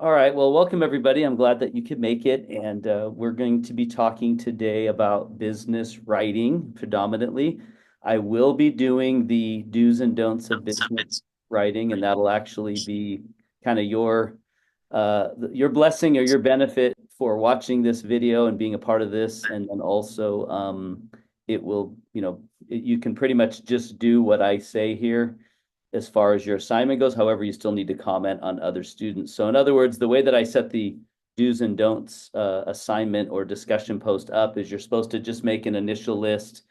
All right, well, welcome everybody. I'm glad that you could make it. And we're going to be talking today about business writing predominantly. I will be doing the do's and don'ts of business writing, and that'll actually be kind of your blessing or your benefit for watching this video and being a part of this. And then also it will, you can pretty much just do what I say here as far as your assignment goes. However, you still need to comment on other students. So in other words, the way that I set the do's and don'ts assignment or discussion post up is you're supposed to just make an initial list,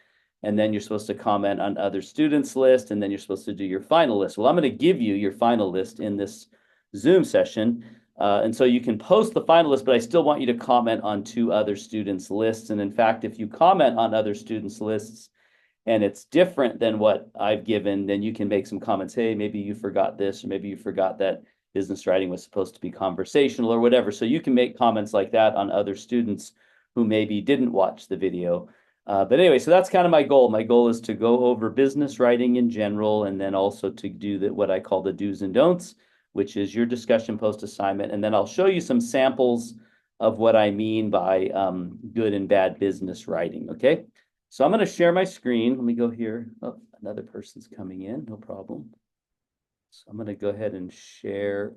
and then you're supposed to comment on other students' list, and then you're supposed to do your final list. Well, I'm going to give you your final list in this Zoom session. And so you can post the final list, but I still want you to comment on two other students' lists. And in fact, if you comment on other students' lists, and it's different than what I've given, then you can make some comments. Hey, maybe you forgot this, or maybe you forgot that business writing was supposed to be conversational or whatever. So you can make comments like that on other students who maybe didn't watch the video. But anyway, so that's kind of my goal. My goal is to go over business writing in general, and then also to do what I call the do's and don'ts, which is your discussion post assignment. And then I'll show you some samples of what I mean by good and bad business writing, okay? So I'm going to share my screen. Let me go here. Oh, another person's coming in. No problem. So I'm going to go ahead and share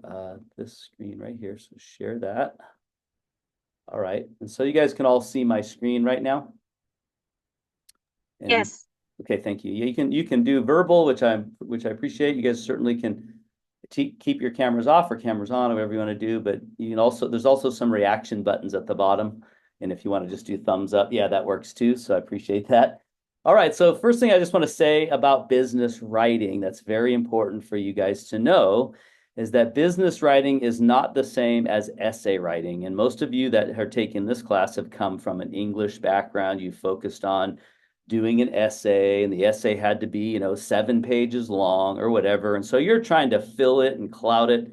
this screen right here. So share that. All right. And so you guys can all see my screen right now. And Yes. okay, thank you. You can do verbal, which I appreciate. You guys certainly can keep your cameras off or cameras on, whatever you want to do. But you can also there's also some reaction buttons at the bottom. And if you want to just do thumbs up, yeah, that works too. So I appreciate that. All right. So first thing I just want to say about business writing that's very important for you guys to know is that business writing is not the same as essay writing. And most of you that are taking this class have come from an English background. You focused on doing an essay, and the essay had to be, 7 pages long or whatever. And so you're trying to fill it and cloud it,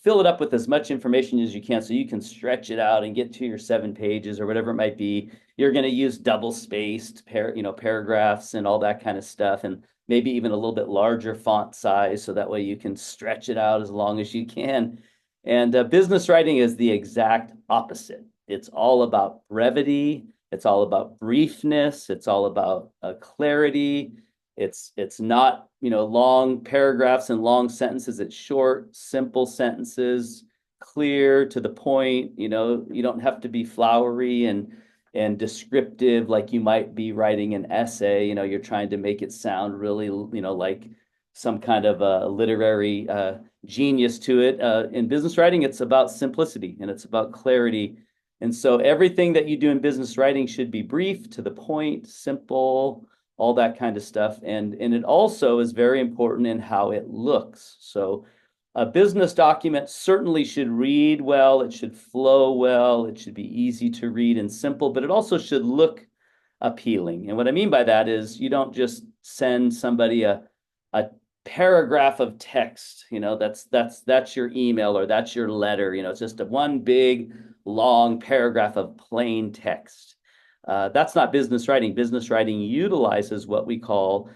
fill it up with as much information as you can so you can stretch it out and get to your 7 pages or whatever it might be. You're going to use double spaced paragraphs and all that kind of stuff, and maybe even a little bit larger font size so that way you can stretch it out as long as you can. And business writing is the exact opposite. It's all about brevity. It's all about briefness. It's all about clarity. It's not, long paragraphs and long sentences. It's short, simple sentences, clear to the point. You don't have to be flowery and descriptive like you might be writing an essay. You're trying to make it sound really, like some kind of a literary genius to it. In business writing, it's about simplicity and it's about clarity. And so everything that you do in business writing should be brief, to the point, simple, all that kind of stuff. And it also is very important in how it looks. So a business document certainly should read well, it should flow well, it should be easy to read and simple, but it also should look appealing. And what I mean by that is you don't just send somebody a paragraph of text, that's your email or that's your letter, it's just one big long paragraph of plain text. That's not business writing. Business writing utilizes what we call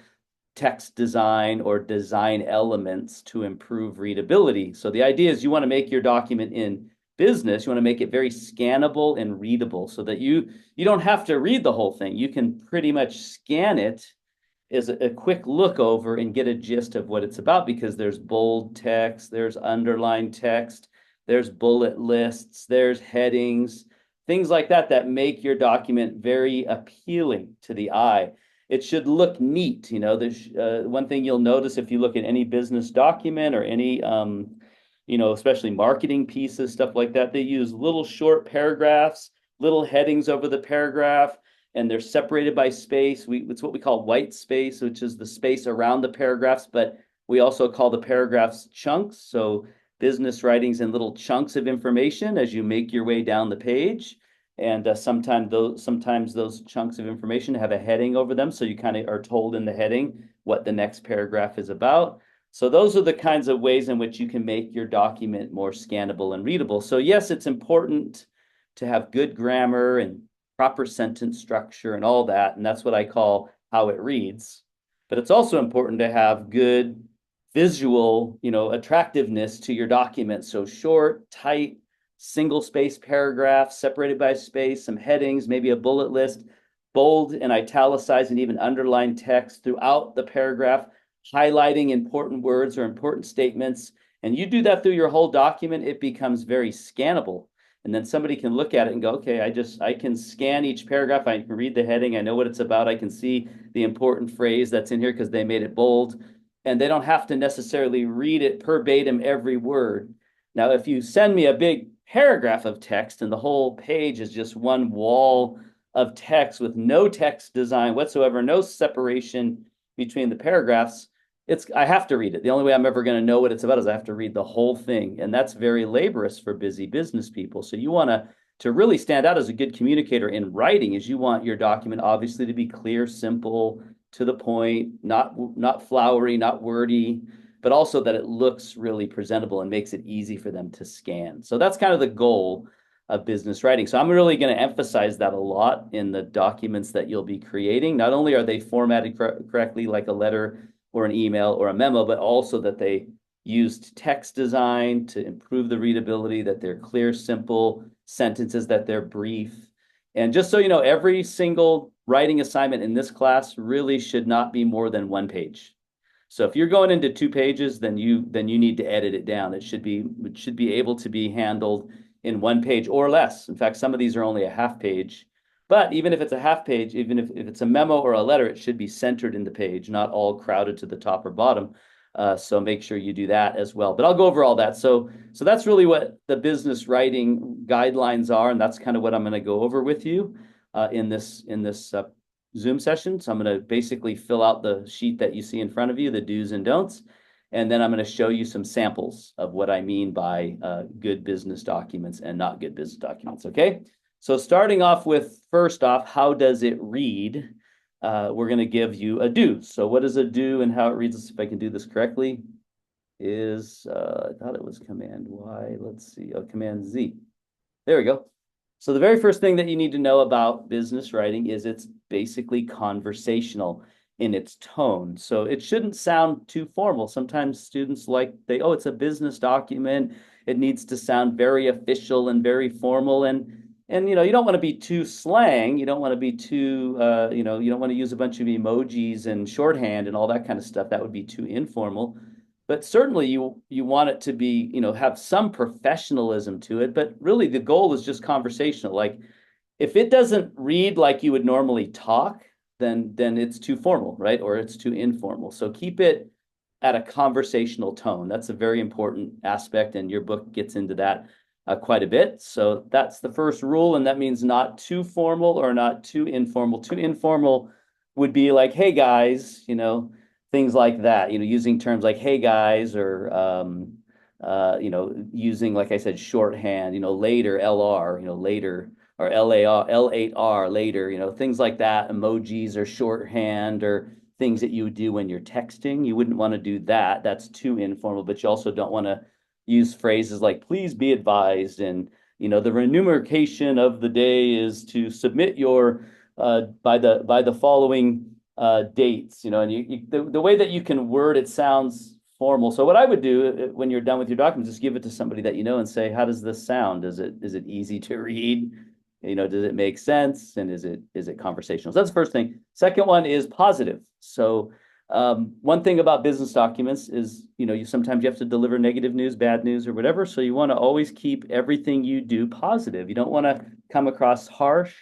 text design or design elements to improve readability. So the idea is you want to make your document in business, you want to make it very scannable and readable so that you don't have to read the whole thing. You can pretty much scan it as a quick look over and get a gist of what it's about, because there's bold text, there's underlined text, there's bullet lists, there's headings, things like that that make your document very appealing to the eye. It should look neat. There's one thing you'll notice if you look at any business document or any, especially marketing pieces, stuff like that, they use little short paragraphs, little headings over the paragraph, and they're separated by space. It's what we call white space, which is the space around the paragraphs, but we also call the paragraphs chunks. So business writings in little chunks of information as you make your way down the page. And sometimes those chunks of information have a heading over them. So you kind of are told in the heading what the next paragraph is about. So those are the kinds of ways in which you can make your document more scannable and readable. So yes, it's important to have good grammar and proper sentence structure and all that. And that's what I call how it reads. But it's also important to have good visual, attractiveness to your document. So short, tight, single space paragraph separated by space, some headings, maybe a bullet list, bold and italicized and even underlined text throughout the paragraph, highlighting important words or important statements. And you do that through your whole document, it becomes very scannable. And then somebody can look at it and go, okay, I can scan each paragraph. I can read the heading. I know what it's about. I can see the important phrase that's in here because they made it bold. And they don't have to necessarily read it verbatim every word. Now, if you send me a big paragraph of text and the whole page is just one wall of text with no text design whatsoever, no separation between the paragraphs, I have to read it. The only way I'm ever going to know what it's about is I have to read the whole thing. And that's very laborious for busy business people. So you want to really stand out as a good communicator in writing is you want your document obviously to be clear, simple, to the point, not flowery, not wordy, but also that it looks really presentable and makes it easy for them to scan. So that's kind of the goal of business writing. So I'm really going to emphasize that a lot in the documents that you'll be creating. Not only are they formatted correctly like a letter or an email or a memo, but also that they used text design to improve the readability, that they're clear, simple sentences, that they're brief. And just so you know, every single writing assignment in this class really should not be more than 1 page. So if you're going into 2 pages, then you need to edit it down. It should be able to be handled in 1 page or less. In fact, some of these are only a half page. But even if it's a half page, even if it's a memo or a letter, it should be centered in the page, not all crowded to the top or bottom. So make sure you do that as well. But I'll go over all that. So that's really what the business writing guidelines are, and that's kind of what I'm going to go over with you in this Zoom session. So I'm going to basically fill out the sheet that you see in front of you, the do's and don'ts, and then I'm going to show you some samples of what I mean by good business documents and not good business documents. Okay. So starting off with, first off, how does it read? We're going to give you a do. So what is a do and how it reads, if I can do this correctly, is, I thought it was Command Y. Let's see, Command Z. There we go. So the very first thing that you need to know about business writing is it's basically conversational in its tone. So it shouldn't sound too formal. Sometimes students it's a business document. It needs to sound very official and very formal. And you don't want to be too slang. You don't want to be too, you don't want to use a bunch of emojis and shorthand and all that kind of stuff. That would be too informal. But certainly you want it to be, have some professionalism to it. But really the goal is just conversational. Like if it doesn't read like you would normally talk, then it's too formal, right? Or it's too informal. So keep it at a conversational tone. That's a very important aspect, and your book gets into that quite a bit. So that's the first rule, and that means not too formal or not too informal. Too informal would be like, hey guys, things like that, using terms like hey guys, or using, like I said, shorthand, later, LR, later, or LAR, L8R, later, things like that, emojis or shorthand or things that you would do when you're texting. You wouldn't want to do that. That's too informal, but you also don't want to use phrases like please be advised, and the remuneration of the day is to submit your by the following dates, and the way that you can word it sounds formal. So what I would do when you're done with your document, just give it to somebody that and say, how does this sound? Is it easy to read? Does it make sense? And is it conversational? So that's the first thing. Second one is positive. So one thing about business documents is, sometimes you have to deliver negative news, bad news, or whatever. So you want to always keep everything you do positive. You don't want to come across harsh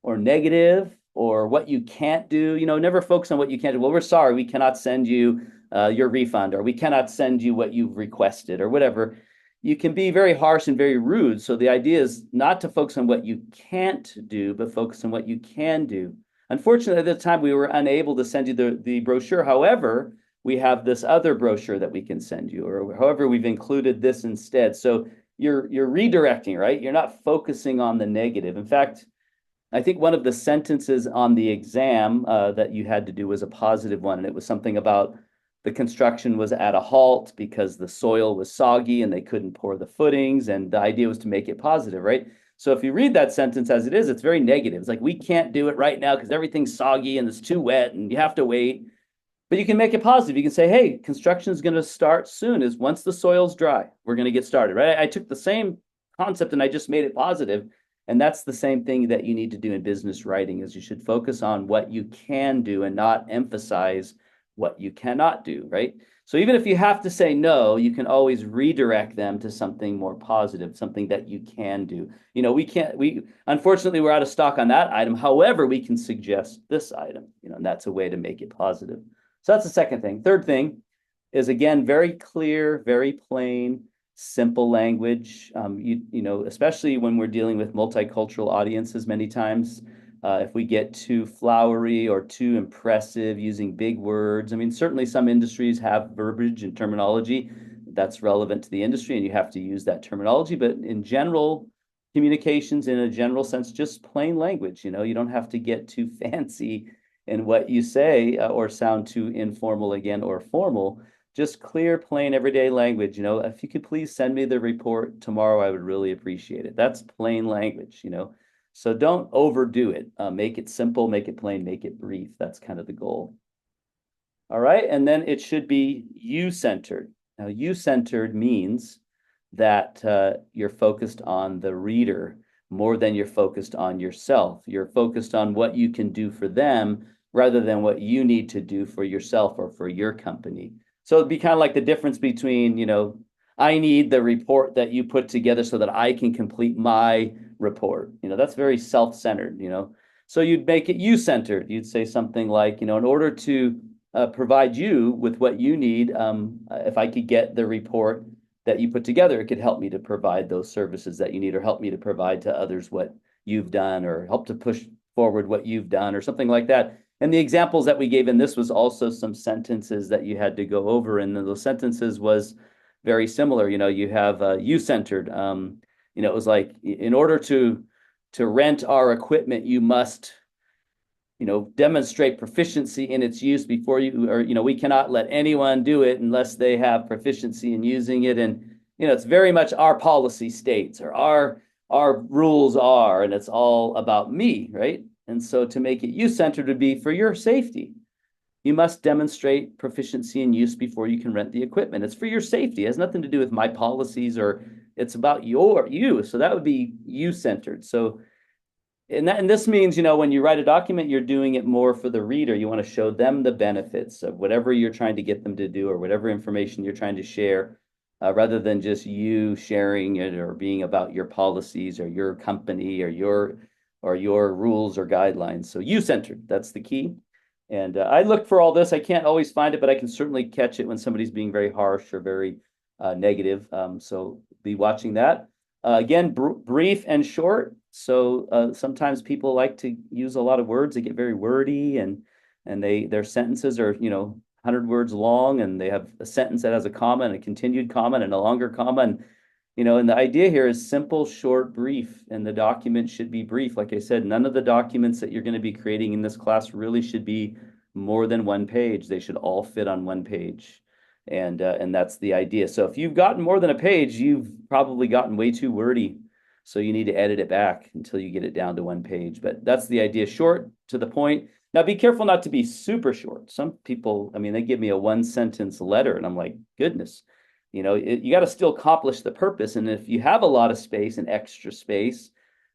or negative or what you can't do. Never focus on what you can't do. Well, we're sorry, we cannot send you your refund, or we cannot send you what you've requested, or whatever. You can be very harsh and very rude. So the idea is not to focus on what you can't do, but focus on what you can do. Unfortunately, at the time, we were unable to send you the brochure. However, we have this other brochure that we can send you, or however, we've included this instead. So you're redirecting, right? You're not focusing on the negative. In fact, I think one of the sentences on the exam that you had to do was a positive one, and it was something about the construction was at a halt because the soil was soggy and they couldn't pour the footings, and the idea was to make it positive, right? So if you read that sentence as it is, it's very negative. It's like, we can't do it right now because everything's soggy and it's too wet and you have to wait. But you can make it positive. You can say, hey, construction is going to start soon. Is once the soil's dry, we're going to get started, right? I took the same concept and I just made it positive. And that's the same thing that you need to do in business writing is you should focus on what you can do and not emphasize what you cannot do, right? So even if you have to say no, you can always redirect them to something more positive, something that you can do. We unfortunately we're out of stock on that item. However, we can suggest this item, and that's a way to make it positive. So that's the second thing. Third thing is, again, very clear, very plain, simple language. Especially when we're dealing with multicultural audiences many times, if we get too flowery or too impressive using big words. I mean, certainly some industries have verbiage and terminology that's relevant to the industry, and you have to use that terminology. But in general, communications in a general sense, just plain language. You don't have to get too fancy in what you say or sound too informal again or formal. Just clear, plain, everyday language. If you could please send me the report tomorrow, I would really appreciate it. That's plain language. So don't overdo it. Make it simple, make it plain, make it brief. That's kind of the goal. All right, and then it should be you-centered. Now, you-centered means that you're focused on the reader more than you're focused on yourself. You're focused on what you can do for them rather than what you need to do for yourself or for your company. So it'd be kind of like the difference between, I need the report that you put together so that I can complete my report. That's very self-centered, So you'd make it you-centered. You'd say something like, in order to provide you with what you need, if I could get the report that you put together, it could help me to provide those services that you need, or help me to provide to others what you've done, or help to push forward what you've done, or something like that. And the examples that we gave in this was also some sentences that you had to go over, and those sentences was very similar. You have you-centered. It was like, in order to rent our equipment, you must demonstrate proficiency in its use before you, or we cannot let anyone do it unless they have proficiency in using it. And it's very much our policy states, or our rules are, and it's all about me, right? And so to make it you-centered would be for your safety. You must demonstrate proficiency in use before you can rent the equipment. It's for your safety. It has nothing to do with my policies, or it's about you. So that would be you-centered. So and this means, when you write a document, you're doing it more for the reader. You want to show them the benefits of whatever you're trying to get them to do, or whatever information you're trying to share, rather than just you sharing it or being about your policies or your company or your rules or guidelines. So you-centered, that's the key. And I look for all this. I can't always find it, but I can certainly catch it when somebody's being very harsh or very negative. So be watching that. Again, brief and short. So sometimes people like to use a lot of words. They get very wordy, and their sentences are 100 words long, and they have a sentence that has a comma and a continued comma and a longer comma. And the idea here is simple, short, brief, and the document should be brief. Like I said, none of the documents that you're going to be creating in this class really should be more than one page. They should all fit on one page. And that's the idea. So if you've gotten more than a page, you've probably gotten way too wordy. So you need to edit it back until you get it down to one page. But that's the idea, short, to the point. Now, be careful not to be super short. Some people, they give me a one-sentence letter, and I'm like, goodness, you got to still accomplish the purpose. And if you have a lot of space and extra space,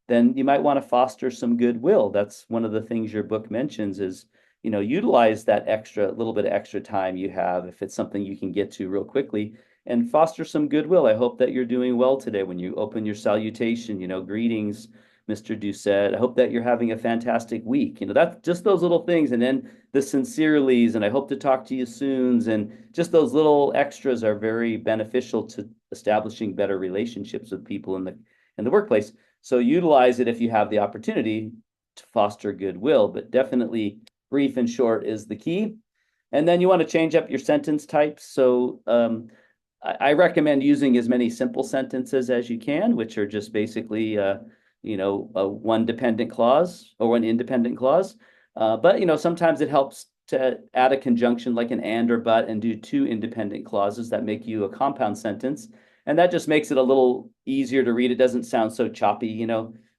then you might want to foster some goodwill. That's one of the things your book mentions is, utilize that little bit of extra time you have, if it's something you can get to real quickly, and foster some goodwill. I hope that you're doing well today when you open your salutation, greetings, Mr. Doucette. I hope that you're having a fantastic week. That's just those little things. And then the sincerely's, and I hope to talk to you soon. And just those little extras are very beneficial to establishing better relationships with people in the workplace. So utilize it if you have the opportunity to foster goodwill, but definitely brief and short is the key. And then you want to change up your sentence types. So I recommend using as many simple sentences as you can, which are just basically, one dependent clause or one independent clause. But sometimes it helps to add a conjunction like an and or but, and do two independent clauses that make you a compound sentence. And that just makes it a little easier to read. It doesn't sound so choppy,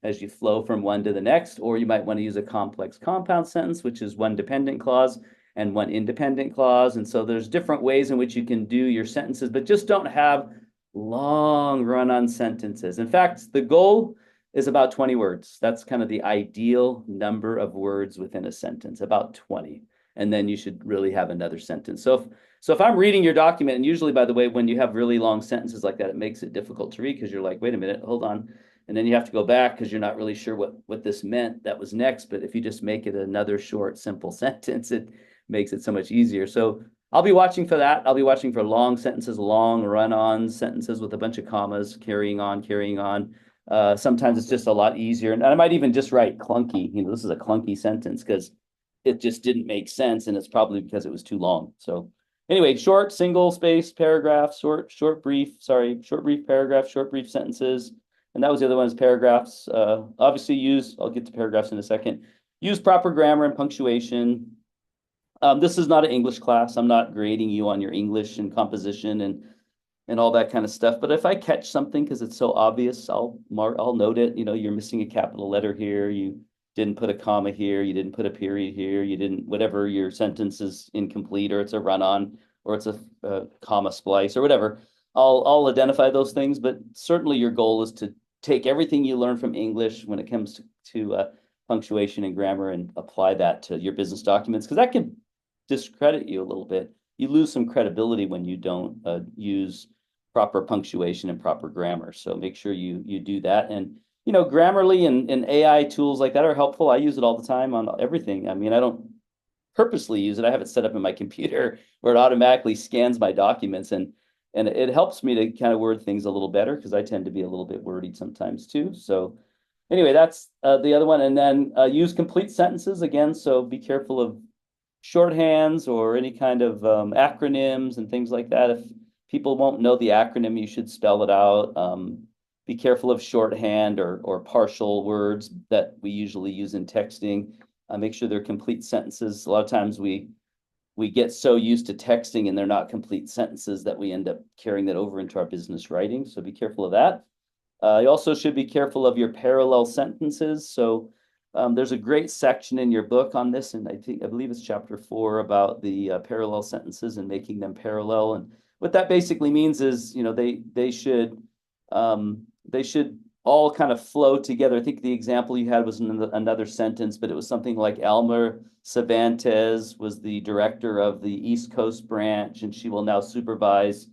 as you flow from one to the next. Or you might want to use a complex compound sentence, which is one dependent clause. and one independent clause. And so there's different ways in which you can do your sentences, but just don't have long run-on sentences. In fact, the goal is about 20 words. That's kind of the ideal number of words within a sentence, about 20. And then you should really have another sentence. So if I'm reading your document, and usually, by the way, when you have really long sentences like that, it makes it difficult to read because you're like, wait a minute, hold on. And then you have to go back because you're not really sure what this meant that was next. But if you just make it another short, simple sentence, it makes it so much easier. So I'll be watching for that. I'll be watching for long sentences, long run-on sentences with a bunch of commas, carrying on, carrying on. Sometimes it's just a lot easier. And I might even just write clunky. This is a clunky sentence because it just didn't make sense. And it's probably because it was too long. So anyway, short, single space paragraph, short brief paragraph, short brief sentences. And that was the other one is paragraphs. Obviously I'll get to paragraphs in a second. Use proper grammar and punctuation. This is not an English class. I'm not grading you on your English and composition and all that kind of stuff. But if I catch something because it's so obvious, I'll note it. You're missing a capital letter here. You didn't put a comma here. You didn't put a period here. You didn't, whatever your sentence is incomplete, or it's a run-on, or it's a comma splice, or whatever. I'll identify those things. But certainly your goal is to take everything you learn from English when it comes to punctuation and grammar and apply that to your business documents, because that can discredit you a little bit. You lose some credibility when you don't use proper punctuation and proper grammar. So make sure you do that. And Grammarly and AI tools like that are helpful. I use it all the time on everything. I mean, I don't purposely use it. I have it set up in my computer where it automatically scans my documents, and it helps me to kind of word things a little better because I tend to be a little bit wordy sometimes too. So anyway, that's the other one. And then use complete sentences again. So be careful of shorthands or any kind of acronyms and things like that. If people won't know the acronym, you should spell it out. Be careful of shorthand or partial words that we usually use in texting. Make sure they're complete sentences. A lot of times we get so used to texting and they're not complete sentences that we end up carrying that over into our business writing. So be careful of that. You also should be careful of your parallel sentences. So there's a great section in your book on this, and I believe it's chapter 4 about the parallel sentences and making them parallel. And what that basically means is, they should all kind of flow together. I think the example you had was in another sentence, but it was something like Alma Cervantes was the director of the East Coast branch, and she will now supervise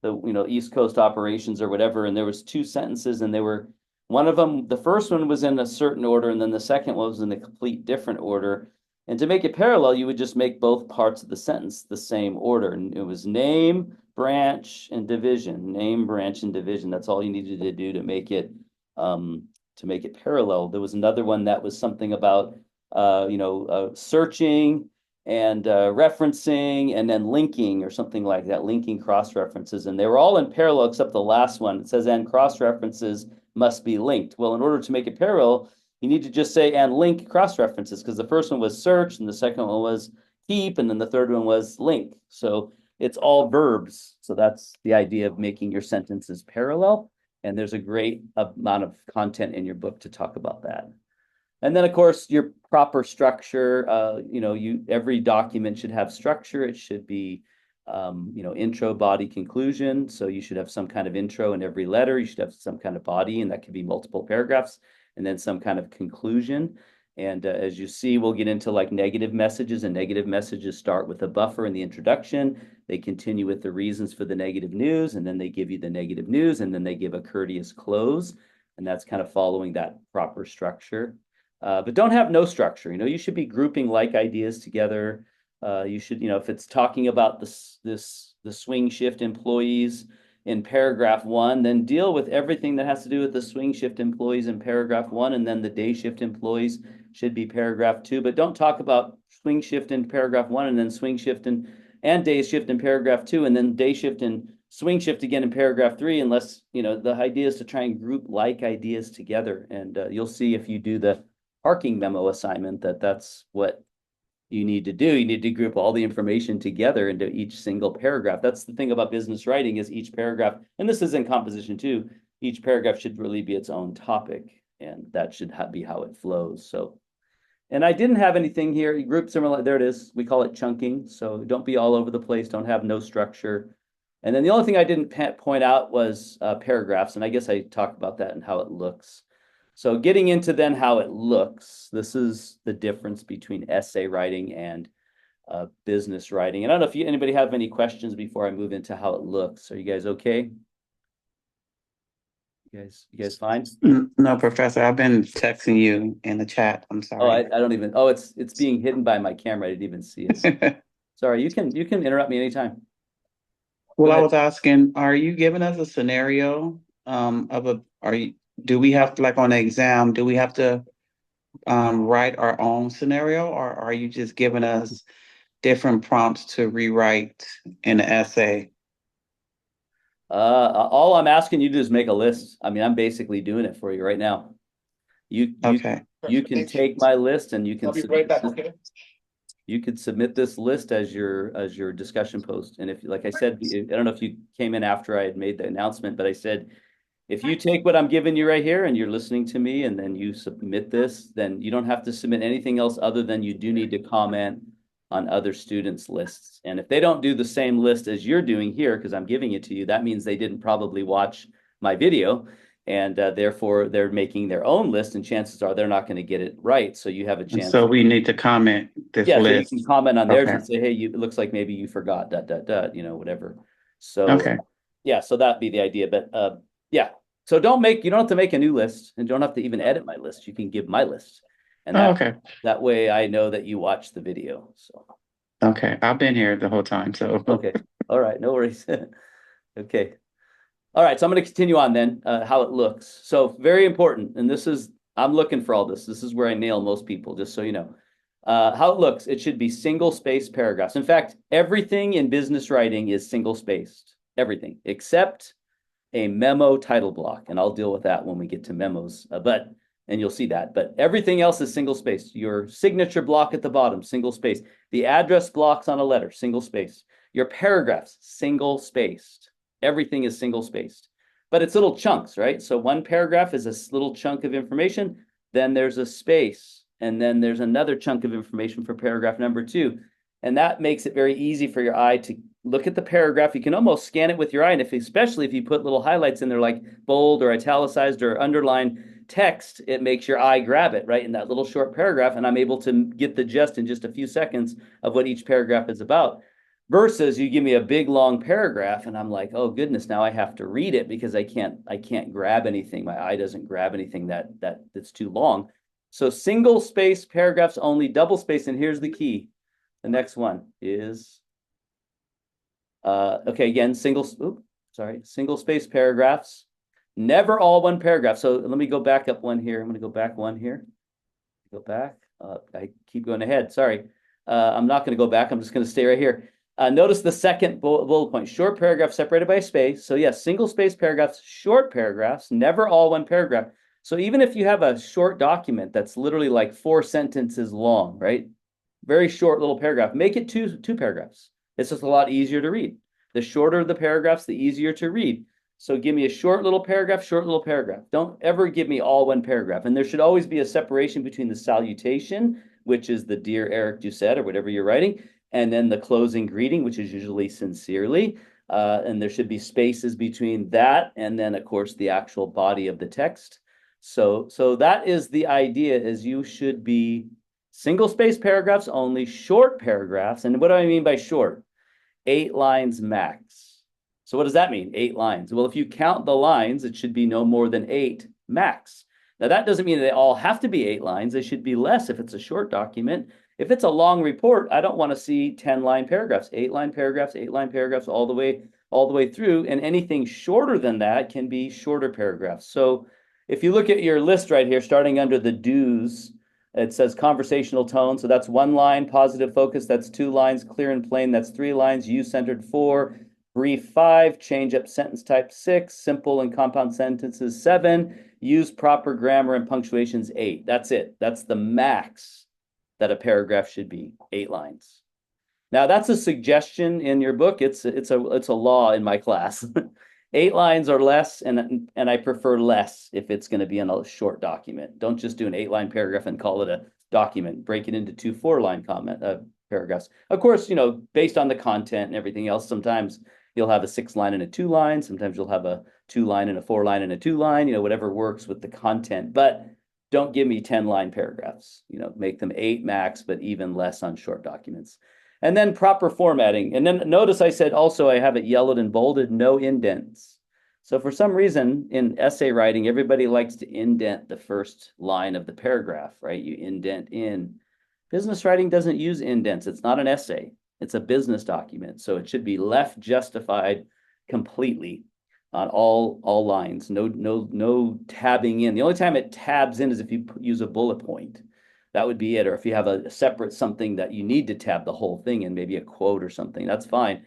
the East Coast operations or whatever. And there was 2 sentences, and they were, one of them, the first one was in a certain order, and then the second one was in a complete different order. And to make it parallel, you would just make both parts of the sentence the same order. And it was name, branch, and division. Name, branch, and division. That's all you needed to do to make it parallel. There was another one that was something about searching and referencing and then linking or something like that, linking cross-references. And they were all in parallel except the last one. It says, and cross-references must be linked. Well, in order to make it parallel, you need to just say, and link cross-references, because the first one was search, and the second one was keep, and then the third one was link. So it's all verbs. So that's the idea of making your sentences parallel. And there's a great amount of content in your book to talk about that. And then, of course, your proper structure. Every document should have structure. It should be, intro, body, conclusion. So you should have some kind of intro in every letter. You should have some kind of body, and that could be multiple paragraphs, and then some kind of conclusion. And as you see, we'll get into like negative messages, and negative messages start with a buffer in the introduction. They continue with the reasons for the negative news, and then they give you the negative news, and then they give a courteous close. And that's kind of following that proper structure. But don't have no structure. You should be grouping like ideas together. You should, if it's talking about the swing shift employees in paragraph 1, then deal with everything that has to do with the swing shift employees in paragraph 1, and then the day shift employees should be paragraph 2. But don't talk about swing shift in paragraph 1 and then swing shift and day shift in paragraph 2, and then day shift and swing shift again in paragraph 3, unless, the idea is to try and group like ideas together. And you'll see if you do the parking memo assignment that's what you need to do. You need to group all the information together into each single paragraph. That's the thing about business writing, is each paragraph, and this is in composition too, each paragraph should really be its own topic, and that should be how it flows. So And I didn't have anything here. Group similar, there it is. We call it chunking. So don't be all over the place. Don't have no structure. And then the only thing I didn't point out was paragraphs. And I guess I talked about that and how it looks. So getting into then how it looks, this is the difference between essay writing and business writing. And I don't know if anybody have any questions before I move into how it looks. Are you guys okay? You guys fine? No, Professor, I've been texting you in the chat. I'm Oh, I sorry. don't even, oh, it's being hidden by my camera. I didn't even see it. Sorry, you can interrupt me anytime. Go Well, I ahead. was asking, are you giving us a scenario do we have to, like on the exam, do we have to write our own scenario, or are you just giving us different prompts to rewrite in the essay? All I'm asking you to do is make a list. I mean, I'm basically doing it for you right now. You you Okay. you can take my list and you can I'll be right back, okay? you could submit this list as your discussion post. And if, like I said, I don't know if you came in after I had made the announcement, but I said, if you take what I'm giving you right here and you're listening to me and then you submit this, then you don't have to submit anything else other than you do need to comment on other students' lists. And if they don't do the same list as you're doing here, because I'm giving it to you, that means they didn't probably watch my video. And therefore, they're making their own list, and chances are they're not going to get it right. So you have a And chance. so we need to comment this Yeah, so you can list. comment on theirs Okay. and say, hey, it looks like maybe you forgot, whatever. So Okay. yeah, so that'd be the idea. But yeah. So you don't have to make a new list and don't have to even edit my list. You can give my list. And Oh, that okay. that way I know that you watched the video. So Okay. I've been here the whole time, so okay. All right, no worries. Okay. All right, so I'm going to continue on then, how it looks. So very important, and I'm looking for all this. This is where I nail most people, just so you know. How it looks, it should be single space paragraphs. In fact, everything in business writing is single spaced, everything, except a memo title block. And I'll deal with that when we get to memos, and you'll see that. But everything else is single spaced. Your signature block at the bottom, single space. The address blocks on a letter, single space. Your paragraphs, single spaced. Everything is single spaced, but it's little chunks, right? So one paragraph is a little chunk of information, then there's a space, and then there's another chunk of information for paragraph number two. And that makes it very easy for your eye to look at the paragraph. You can almost scan it with your eye. And especially if you put little highlights in there, like bold or italicized or underlined text, it makes your eye grab it right in that little short paragraph. And I'm able to get the gist in just a few seconds of what each paragraph is about. Versus you give me a big long paragraph and I'm like, oh goodness, now I have to read it because I can't grab anything. My eye doesn't grab anything that's too long. So single space paragraphs only, double space. And here's the key. The next one is okay, again, single space paragraphs, never all one paragraph. So let me go back up one here. I'm going to go back one here. Go back. I keep going ahead. Sorry. I'm not going to go back. I'm just going to stay right here. Notice the second bullet point, short paragraph separated by a space. So yes, single space paragraphs, short paragraphs, never all one paragraph. So even if you have a short document that's literally like 4 sentences long, right? Very short little paragraph, make it two paragraphs. It's just a lot easier to read. The shorter the paragraphs, the easier to read. So give me a short little paragraph, short little paragraph. Don't ever give me all one paragraph. And there should always be a separation between the salutation, which is the Dear Eric Doucette or whatever you're writing, and then the closing greeting, which is usually sincerely. And there should be spaces between that and then, of course, the actual body of the text. So that is the idea, is you should be single space paragraphs only, short paragraphs. And what do I mean by short? 8 lines max. So what does that mean? 8 lines. Well, if you count the lines, it should be no more than 8 max. Now that doesn't mean they all have to be 8 lines. They should be less if it's a short document. If it's a long report, I don't want to see 10-line paragraphs, 8-line paragraphs, 8-line paragraphs all the way through. And anything shorter than that can be shorter paragraphs. So if you look at your list right here, starting under the do's, it says conversational tone. So that's 1 line, positive focus. That's 2 lines, clear and plain. That's 3 lines, you-centered 4, brief 5, change up sentence type 6, simple and compound sentences 7, use proper grammar and punctuations 8. That's it. That's the max that a paragraph should be, 8 lines. Now that's a suggestion in your book. It's a law in my class. 8 lines or less, and I prefer less if it's going to be in a short document. Don't just do an 8-line paragraph and call it document, break it into two 4-line comment paragraphs. Of course, based on the content and everything else, sometimes you'll have a 6-line and a 2-line. Sometimes you'll have a 2-line and a 4-line and a 2-line, whatever works with the content. But don't give me 10-line paragraphs. Make them 8 max, but even less on short documents. And then proper formatting. And then notice I said also I have it yellowed and bolded, no indents. So for some reason in essay writing, everybody likes to indent the first line of the paragraph, right? You indent in. Business writing doesn't use indents. It's not an essay. It's a business document. So it should be left justified completely on all lines. No tabbing in. The only time it tabs in is if you use a bullet point. That would be it. Or if you have a separate something that you need to tab the whole thing in, maybe a quote or something, that's fine.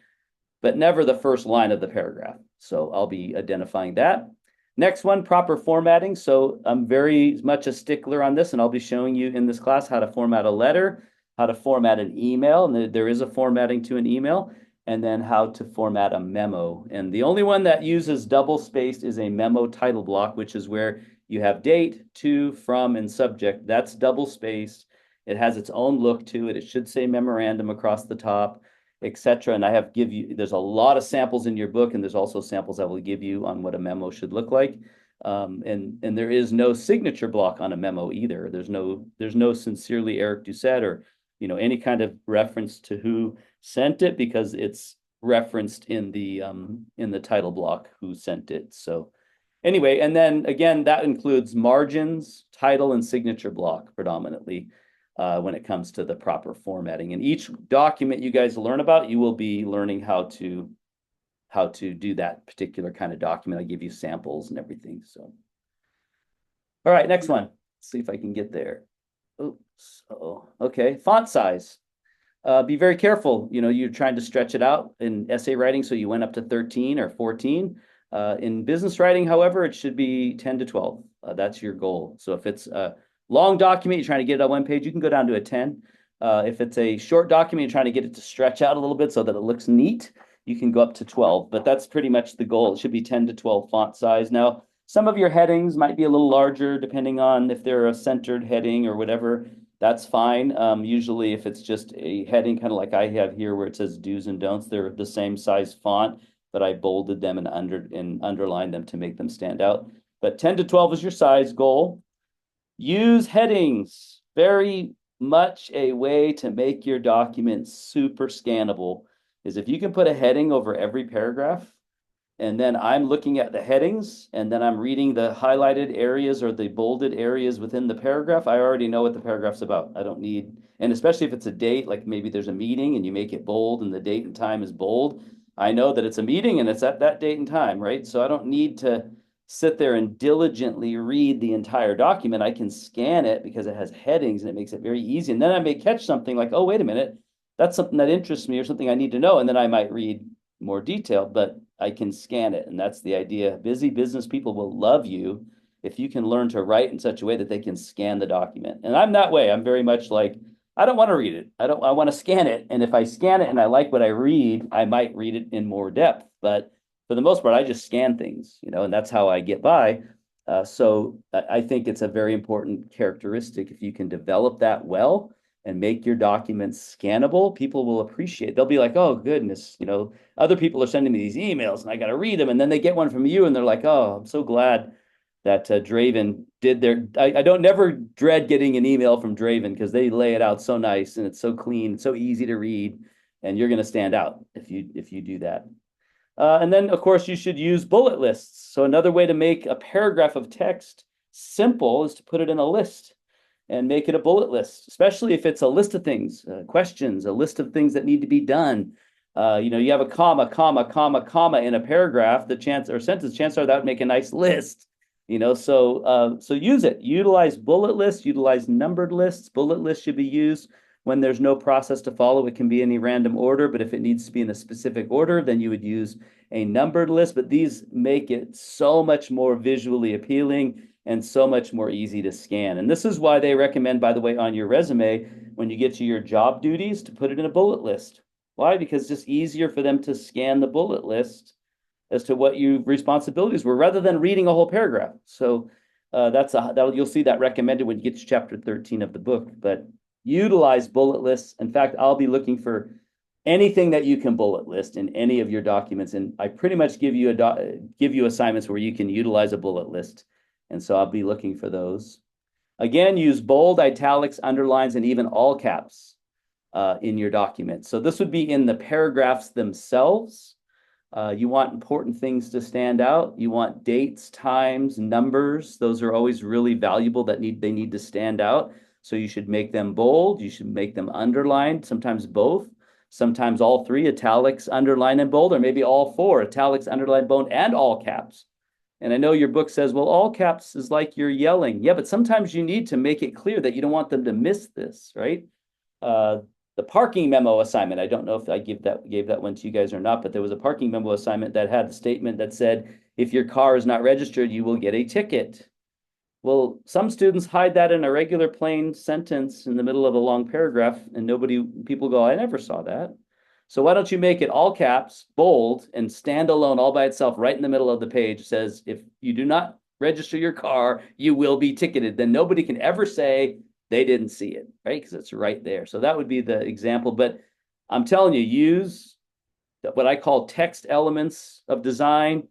But never the first line of the paragraph. So I'll be identifying that. Next one, proper formatting. So I'm very much a stickler on this, and I'll be showing you in this class how to format a letter, how to format an email, and there is a formatting to an email, and then how to format a memo. And the only one that uses double spaced is a memo title block, which is where you have date, to, from, and subject. That's double spaced. It has its own look to it. It should say memorandum across the top, etc. And there's a lot of samples in your book, and there's also samples I will give you on what a memo should look like. And there is no signature block on a memo either. There's no sincerely Eric Doucette or any kind of reference to who sent it, because it's referenced in the title block who sent it. So anyway, and then again, that includes margins, title, and signature block predominantly when it comes to the proper formatting. And each document you guys learn about, you will be learning how to do that particular kind of document. I give you samples and everything. So, all right, next one. Let's see if I can get there. Oops. Okay, font size. Be very careful. You're trying to stretch it out in essay writing, so you went up to 13 or 14. In business writing, however, it should be 10 to 12. That's your goal. So if it's a long document, you're trying to get it on one page, you can go down to a 10. If it's a short document, you're trying to get it to stretch out a little bit so that it looks neat, you can go up to 12. But that's pretty much the goal. It should be 10 to 12 font size. Now, some of your headings might be a little larger depending on if they're a centered heading or whatever. That's fine. Usually if it's just a heading, kind of like I have here where it says do's and don'ts, they're the same size font, but I bolded them and underlined them to make them stand out. But 10 to 12 is your size goal. Use headings. Very much a way to make your document super scannable is if you can put a heading over every paragraph, and then I'm looking at the headings, and then I'm reading the highlighted areas or the bolded areas within the paragraph. I already know what the paragraph's about. I don't need, and especially if it's a date, like maybe there's a meeting and you make it bold and the date and time is bold. I know that it's a meeting and it's at that date and time, right? So I don't need to sit there and diligently read the entire document. I can scan it because it has headings and it makes it very easy. And then I may catch something like, oh, wait a minute, that's something that interests me or something I need to know. And then I might read more detailed, but I can scan it. And that's the idea. Busy business people will love you if you can learn to write in such a way that they can scan the document. And I'm that way. I'm very much like, I don't want to read it. I want to scan it. And if I scan it and I like what I read, I might read it in more depth. But for the most part, I just scan things, and that's how I get by. So I think it's a very important characteristic. If you can develop that well and make your documents scannable, people will appreciate it. They'll be like, oh, goodness, other people are sending me these emails and I got to read them. And then they get one from you and they're like, oh, I'm so glad that Draven did their, I don't never dread getting an email from Draven because they lay it out so nice and it's so clean, it's so easy to read, and you're going to stand out if you do that. And then, of course, you should use bullet lists. So another way to make a paragraph of text simple is to put it in a list and make it a bullet list, especially if it's a list of things, questions, a list of things that need to be done. You have a comma, comma, comma, comma in a paragraph, the chance or sentence, chances are that would make a nice list. So use it. Utilize bullet lists, utilize numbered lists. Bullet lists should be used when there's no process to follow. It can be any random order, but if it needs to be in a specific order, then you would use a numbered list. But these make it so much more visually appealing and so much more easy to scan. And this is why they recommend, by the way, on your resume, when you get to your job duties, to put it in a bullet list. Why? Because it's just easier for them to scan the bullet list as to what your responsibilities were rather than reading a whole paragraph. So you'll see that recommended when you get to chapter 13 of the book, but utilize bullet lists. In fact, I'll be looking for anything that you can bullet list in any of your documents. And I pretty much give you assignments where you can utilize a bullet list. And so I'll be looking for those. Again, use bold, italics, underlines, and even all caps in your document. So this would be in the paragraphs themselves. You want important things to stand out. You want dates, times, numbers. Those are always really valuable they need to stand out. So you should make them bold. You should make them underlined, sometimes both, sometimes all three, italics, underline, and bold, or maybe all four, italics, underline, bold, and all caps. And I know your book says, well, all caps is like you're yelling. Yeah, but sometimes you need to make it clear that you don't want them to miss this, right? The parking memo assignment. I don't know if I gave that one to you guys or not, but there was a parking memo assignment that had a statement that said, if your car is not registered, you will get a ticket. Well, some students hide that in a regular plain sentence in the middle of a long paragraph, and people go, I never saw that. So why don't you make it all caps, bold, and stand alone all by itself right in the middle of the page? Says, if you do not register your car, you will be ticketed. Then nobody can ever say they didn't see it, right? Because it's right there. So that would be the example. But I'm telling you, use what I call text elements of design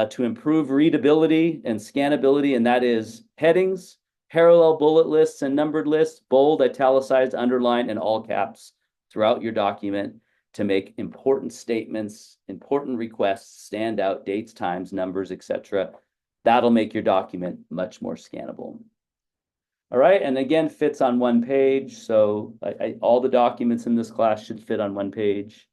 to improve readability and scannability, and that is headings, parallel bullet lists and numbered lists, bold, italicized, underlined, and all caps throughout your document to make important statements, important requests stand out, dates, times, numbers, etc. That'll make your document much more scannable. All right, and again, fits on one page. So all the documents in this class should fit on one page.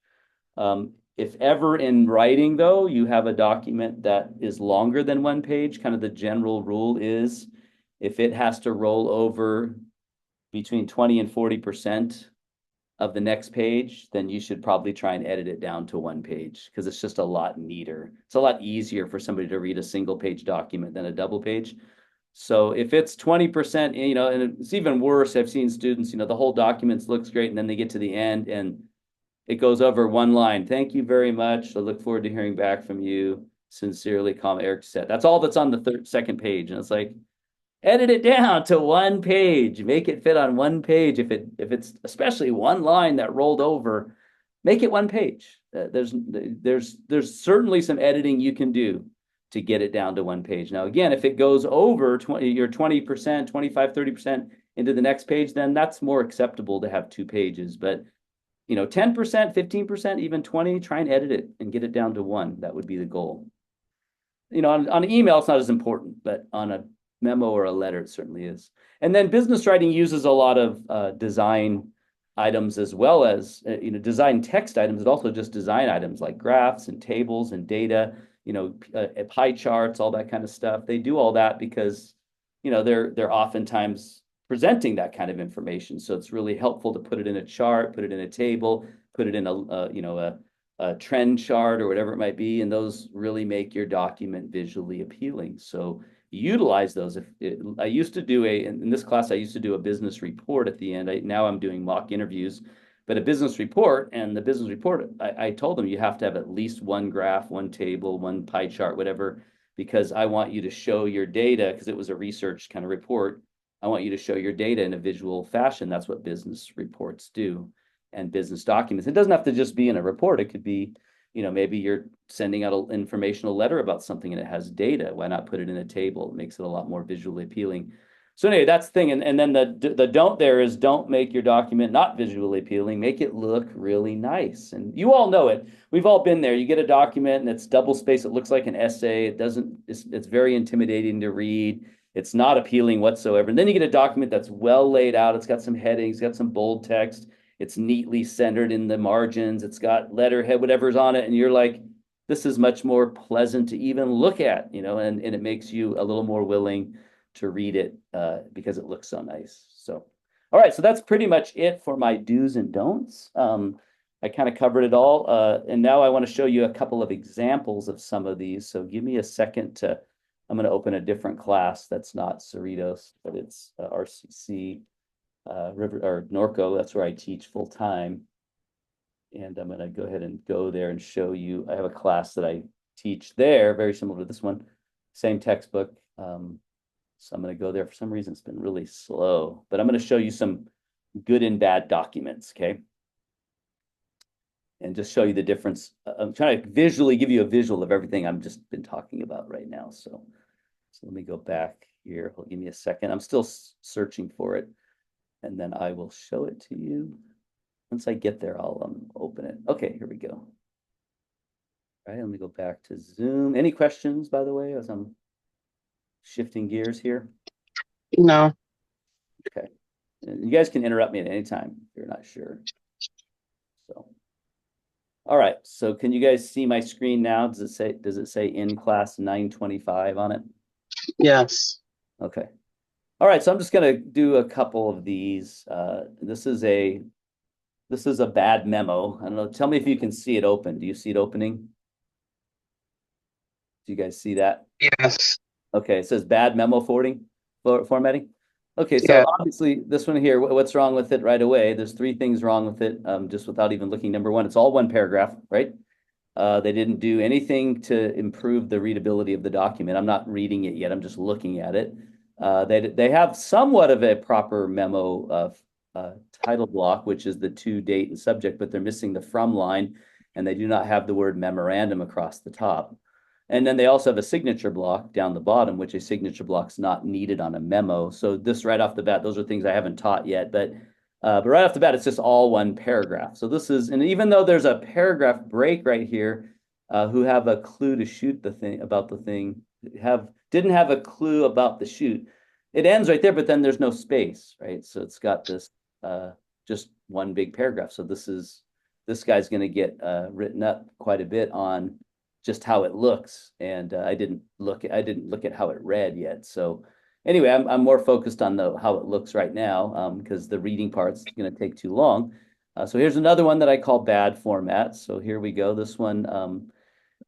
If ever in writing, though, you have a document that is longer than one page, kind of the general rule is if it has to roll over between 20 and 40% of the next page, then you should probably try and edit it down to one page because it's just a lot neater. It's a lot easier for somebody to read a single page document than a double page. So if it's 20%, and it's even worse, I've seen students, the whole document looks great, and then they get to the end and it goes over one line. Thank you very much. I look forward to hearing back from you. Sincerely, Eric said. That's all that's on the second page. And it's like, edit it down to one page. Make it fit on one page. If it's especially one line that rolled over, make it one page. There's certainly some editing you can do to get it down to one page. Now, again, if it goes over 20%, 25, 30% into the next page, then that's more acceptable to have two pages. But 10%, 15%, even 20, try and edit it and get it down to one. That would be the goal. On email, it's not as important, but on a memo or a letter, it certainly is. And then business writing uses a lot of design items as well as, design text items, but also just design items like graphs and tables and data, pie charts, all that kind of stuff. They do all that because, they're oftentimes presenting that kind of information. So it's really helpful to put it in a chart, put it in a table, put it in a trend chart or whatever it might be. And those really make your document visually appealing. So utilize those. I used to do in this class, I used to do a business report at the end. Now I'm doing mock interviews, but a business report, and the business report, I told them you have to have at least one graph, one table, one pie chart, whatever, because I want you to show your data, because it was a research kind of report. I want you to show your data in a visual fashion. That's what business reports do and business documents. It doesn't have to just be in a report. It could be, maybe you're sending out an informational letter about something and it has data. Why not put it in a table? It makes it a lot more visually appealing. So anyway, that's the thing. And then the don't there is don't make your document not visually appealing. Make it look really nice. And you all know it. We've all been there. You get a document and it's double spaced. It looks like an essay. It's very intimidating to read. It's not appealing whatsoever. And then you get a document that's well laid out. It's got some headings, got some bold text. It's neatly centered in the margins. It's got letterhead, whatever's on it. And you're like, this is much more pleasant to even look at, and it makes you a little more willing to read it because it looks so nice. So, all right. So that's pretty much it for my do's and don'ts. I kind of covered it all. And now I want to show you a couple of examples of some of these. So give me a second I'm going to open a different class that's not Cerritos, but it's RCC River or Norco. That's where I teach full time. And I'm going to go ahead and go there and show you. I have a class that I teach there, very similar to this one, same textbook. So I'm going to go there. For some reason, it's been really slow, but I'm going to show you some good and bad documents, okay? And just show you the difference. I'm trying to visually give you a visual of everything I've just been talking about right now. So let me go back here. Hold, give me a second. I'm still searching for it, and then I will show it to you. Once I get there, I'll open it. Okay, here we go. All right, let me go back to Zoom. Any questions, by the way, as I'm shifting gears here? No. Okay. You guys can interrupt me at any time if you're not sure. So, all right. So can you guys see my screen now? Does it say in class 925 on it? Yes. Okay. All right. So I'm just gonna do a couple of these. This is a bad memo. I don't know. Tell me if you can see it open. Do you see it opening? Do you guys see that? Yes. Okay. It says bad memo formatting. Okay, so Yeah. obviously this one here, what's wrong with it right away? There's three things wrong with it, just without even looking. Number one, it's all one paragraph, right? They didn't do anything to improve the readability of the document. I'm not reading it yet. I'm just looking at it. They have somewhat of a proper memo of title block, which is the to, date, and subject, but they're missing the from line, and they do not have the word memorandum across the top. And then they also have a signature block down the bottom, which a signature block's not needed on a memo. So this right off the bat, those are things I haven't taught yet, but right off the bat, it's just all one paragraph. So this is, and even though there's a paragraph break right here, who have a clue to shoot the thing about the thing, didn't have a clue about the shoot. It ends right there, but then there's no space, right? So it's got this just one big paragraph. So this guy's going to get written up quite a bit on just how it looks, and I didn't look at how it read yet. So anyway, I'm more focused on how it looks right now, because the reading part's going to take too long. So here's another one that I call bad format. So here we go. This one,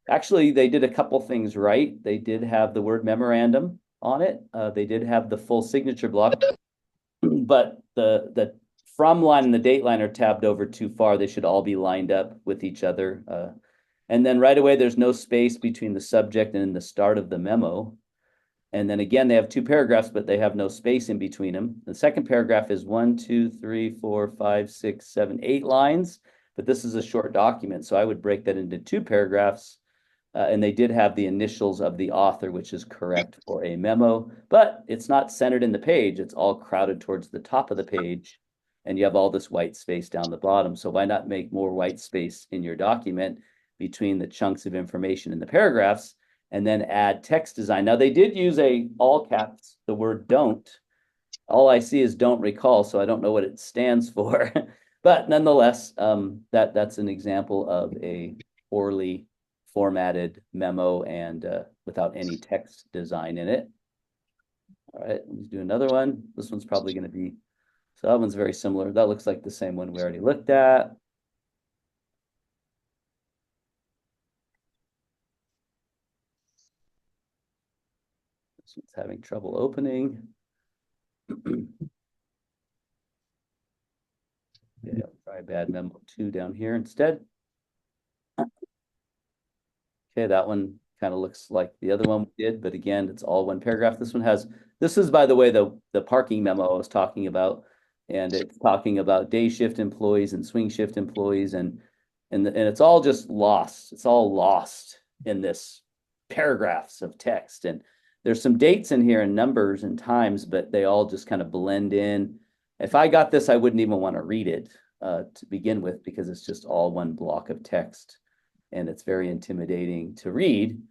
actually, they did a couple things right. They did have the word memorandum on it. They did have the full signature block, but the from line and the date line are tabbed over too far. They should all be lined up with each other. And then right away, there's no space between the subject and the start of the memo. And then again, they have two paragraphs, but they have no space in between them. The second paragraph is 1, 2, 3, 4, 5, 6, 7, 8 lines, but this is a short document. So I would break that into two paragraphs. And they did have the initials of the author, which is correct for a memo, but it's not centered in the page. It's all crowded towards the top of the page. And you have all this white space down the bottom. So why not make more white space in your document between the chunks of information in the paragraphs, and then add text design. Now they did use all caps, the word don't. All I see is don't recall, so I don't know what it stands for. But nonetheless, that's an example of a poorly formatted memo and without any text design in it. All right, let's do another one. This one's probably going to be, so that one's very similar. That looks like the same one we already looked at. This one's having trouble opening. Yeah, try bad memo 2 down here instead. Okay, that one kind of looks like the other one we did, but again, it's all one paragraph. This is, by the way, the parking memo I was talking about, and it's talking about day shift employees and swing shift employees, and it's all just lost. It's all lost in this paragraphs of text, and there's some dates in here and numbers and times, but they all just kind of blend in. If I got this, I wouldn't even want to read it to begin with, because it's just all one block of text. And it's very intimidating to read,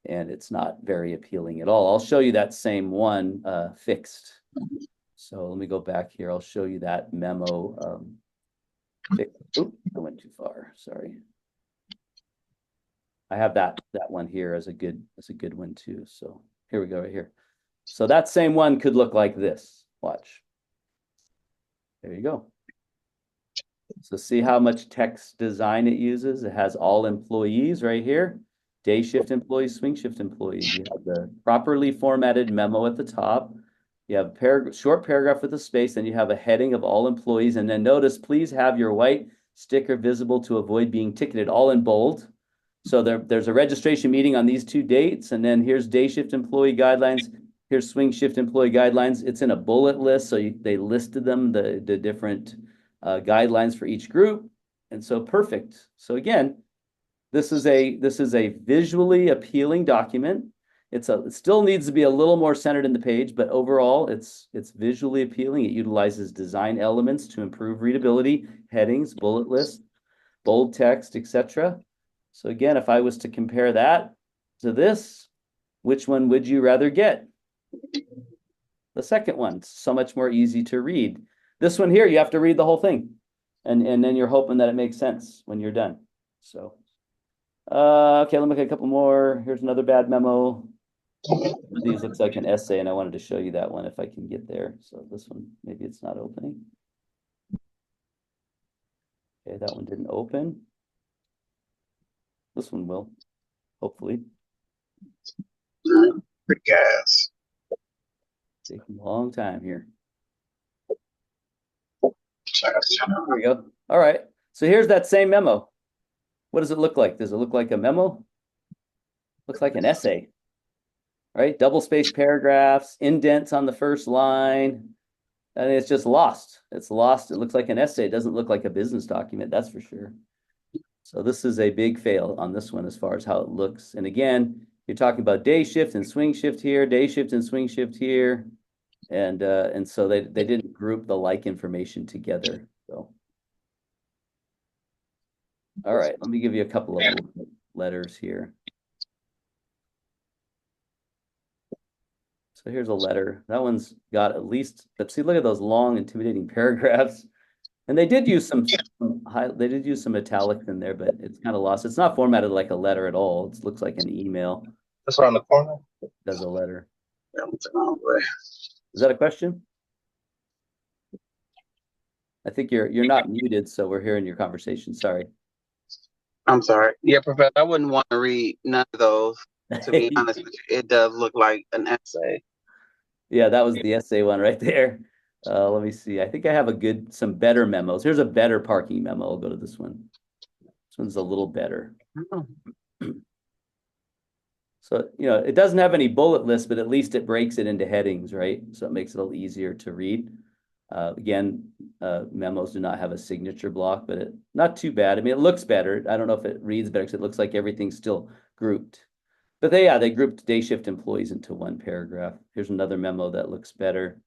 and it's not very appealing at all. I'll show you that same one fixed. So let me go back here. I'll show you that memo. Oops, I went too far. Sorry. I have that one here as a good one too. So here we go right here. So that same one could look like this. Watch. There you go. So see how much text design it uses? It has all employees right here. Day shift employees, swing shift employees. You have the properly formatted memo at the top. You have short paragraph with a space, then you have a heading of all employees. And then notice, please have your white sticker visible to avoid being ticketed, all in bold. So there's a registration meeting on these two dates. And then here's day shift employee guidelines. Here's swing shift employee guidelines. It's in a bullet list, so they listed them, the different guidelines for each group. And so perfect. So again, this is a visually appealing document. It still needs to be a little more centered in the page, but overall it's visually appealing. It utilizes design elements to improve readability, headings, bullet lists, bold text, etc. So again, if I was to compare that to this, which one would you rather get? The second one, so much more easy to read. This one here, you have to read the whole thing. And then you're hoping that it makes sense when you're done. So, okay, let me get a couple more. Here's another bad memo. These looks like an essay, and I wanted to show you that one if I can get there. So this one, maybe it's not opening. Okay, that one didn't open. This one will, hopefully. The gas. Taking a long time here. There There we go. All right. So here's that same memo. What does it look like? Does it look like a memo? Looks like an essay, right? Double-spaced paragraphs, indents on the first line. And it's just lost. It's lost. It looks like an essay. It doesn't look like a business document, that's for sure. So this is a big fail on this one as far as how it looks. And again, you're talking about day shift and swing shift here, day shift and swing shift here. And so they didn't group the like information together. So all right, let me give you a couple of letters here. So here's a letter. That one's got at least, but see, look at those long, intimidating paragraphs. And they did use some italics in there, but it's kind of lost. It's not formatted like a letter at all. It looks like an email. That's around the corner. As a letter. Yeah, I'm the wrong way. Is that a question? I think you're not muted, so we're hearing your conversation. Sorry. I'm sorry. Yeah, Professor, I wouldn't want to read none of those. To be honest with you, it does look like an essay. Yeah, that was the essay one right there. Let me see. I think I have some better memos. Here's a better parking memo. I'll go to this one. This one's a little better. So, it doesn't have any bullet lists, but at least it breaks it into headings, right? So it makes it a little easier to read. Again, memos do not have a signature block, but not too bad. I mean, it looks better. I don't know if it reads better because it looks like everything's still grouped. But they grouped day shift employees into one paragraph. Here's another memo that looks better.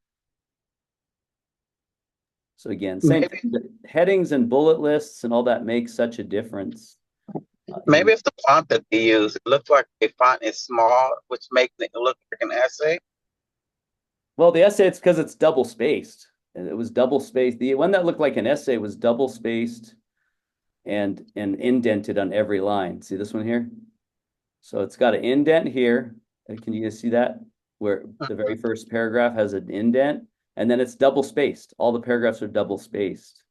So again, same thing, headings and bullet lists and all that makes such a difference. Maybe it's the font that they use. It looks like the font is small, which makes it look like an essay. Well, the essay, it's because it's double spaced. And it was double spaced. The one that looked like an essay was double spaced and indented on every line. See this one here? So it's got an indent here. Can you guys see that? Where the very first paragraph has an indent, and then it's double spaced. All the paragraphs are double spaced.